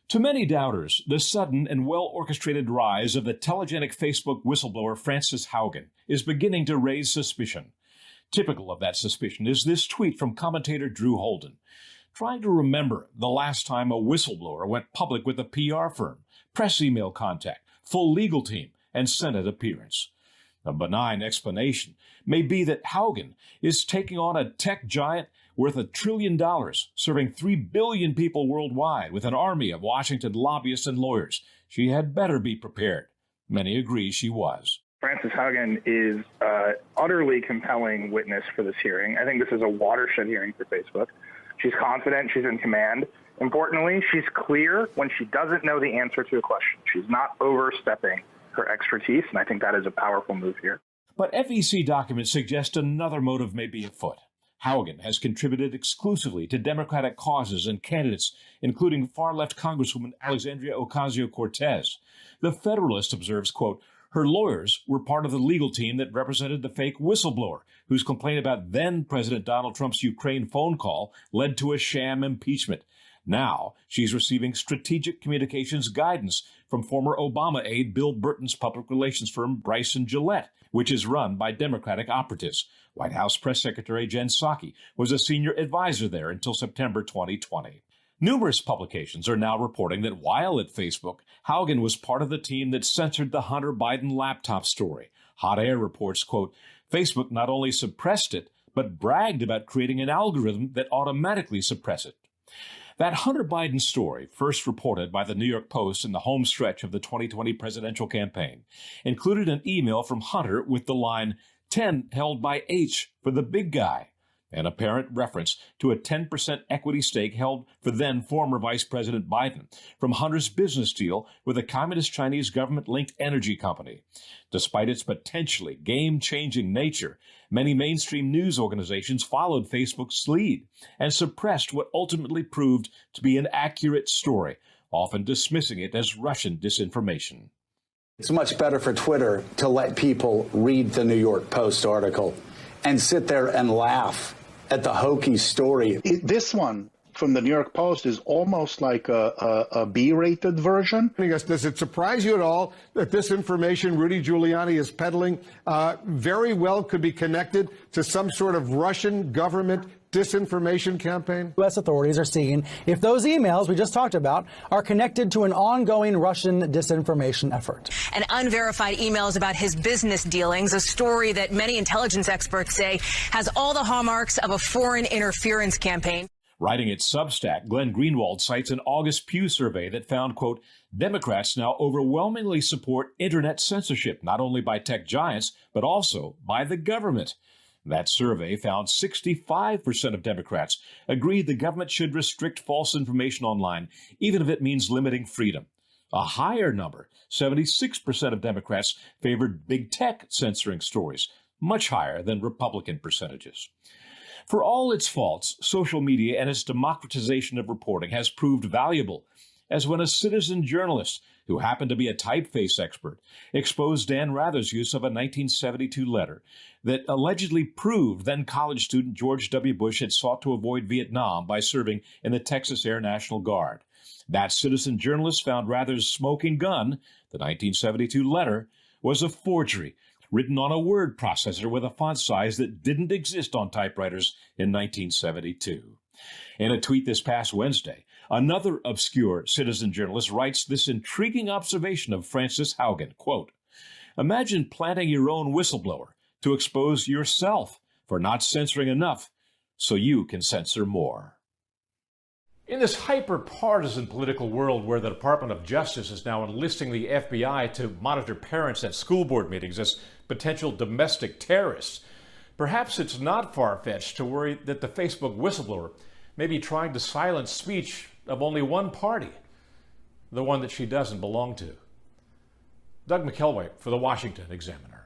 To many doubters, the sudden and well-orchestrated rise of the telegenic Facebook whistleblower Frances Haugen is beginning to raise suspicion. Typical of that suspicion is this tweet from commentator Drew Holden, trying to remember the last time a whistleblower went public with a PR firm, press email contact, full legal team, and Senate appearance. A benign explanation may be that Haugen is taking on a tech giant worth $1 trillion, serving 3 billion people worldwide with an army of Washington lobbyists and lawyers. She had better be prepared. Many agree she was. Frances Haugen is an utterly compelling witness for this hearing. I think this is a watershed hearing for Facebook. She's confident. She's in command. Importantly, she's clear when she doesn't know the answer to a question. She's not overstepping her expertise, and I think that is a powerful move here. But FEC documents suggest another motive may be afoot. Haugen has contributed exclusively to Democratic causes and candidates, including far-left Congresswoman Alexandria Ocasio-Cortez. The Federalist observes, quote, her lawyers were part of the legal team that represented the fake whistleblower, whose complaint about then-President Donald Trump's Ukraine phone call led to a sham impeachment. Now she's receiving strategic communications guidance from former Obama aide Bill Burton's public relations firm Bryson Gillette, which is run by Democratic operatives. White House Press Secretary Jen Psaki was a senior advisor there until September 2020. Numerous publications are now reporting that while at Facebook, Haugen was part of the team that censored the Hunter Biden laptop story. Hot Air reports, quote, Facebook not only suppressed it, but bragged about creating an algorithm that automatically suppressed it. That Hunter Biden story, first reported by the New York Post in the home stretch of the 2020 presidential campaign, included an email from Hunter with the line, 10 held by H for the big guy, an apparent reference to a 10% equity stake held for then former Vice President Biden from Hunter's business deal with a communist Chinese government-linked energy company. Despite its potentially game-changing nature, many mainstream news organizations followed Facebook's lead and suppressed what ultimately proved to be an accurate story, often dismissing it as Russian disinformation. It's much better for Twitter to let people read the New York Post article and sit there and laugh at the hokey story. This one from the New York Post is almost like a B-rated version. Does it surprise you at all that this information Rudy Giuliani is peddling very well could be connected to some sort of Russian government disinformation campaign? U.S. authorities are seeing if those emails we just talked about are connected to an ongoing Russian disinformation effort. And unverified emails about his business dealings, a story that many intelligence experts say has all the hallmarks of a foreign interference campaign. Writing at Substack, Glenn Greenwald cites an August Pew survey that found, quote, Democrats now overwhelmingly support internet censorship, not only by tech giants, but also by the government. That survey found 65% of Democrats agreed the government should restrict false information online, even if it means limiting freedom. A higher number, 76% of Democrats favored big tech censoring stories, much higher than Republican percentages. For all its faults, social media and its democratization of reporting has proved valuable, as when a citizen journalist, who happened to be a typeface expert, exposed Dan Rather's use of a 1972 letter that allegedly proved then college student George W. Bush had sought to avoid Vietnam by serving in the Texas Air National Guard. That citizen journalist found Rather's smoking gun, the 1972 letter, was a forgery, written on a word processor with a font size that didn't exist on typewriters in 1972. In a tweet this past Wednesday, another obscure citizen journalist writes this intriguing observation of Frances Haugen, quote, imagine planting your own whistleblower to expose yourself for not censoring enough so you can censor more. In this hyper-partisan political world where the Department of Justice is now enlisting the FBI to monitor parents at school board meetings as potential domestic terrorists, perhaps it's not far-fetched to worry that the Facebook whistleblower may be trying to silence speech of only one party, the one that she doesn't belong to. Doug McKelway for the Washington Examiner.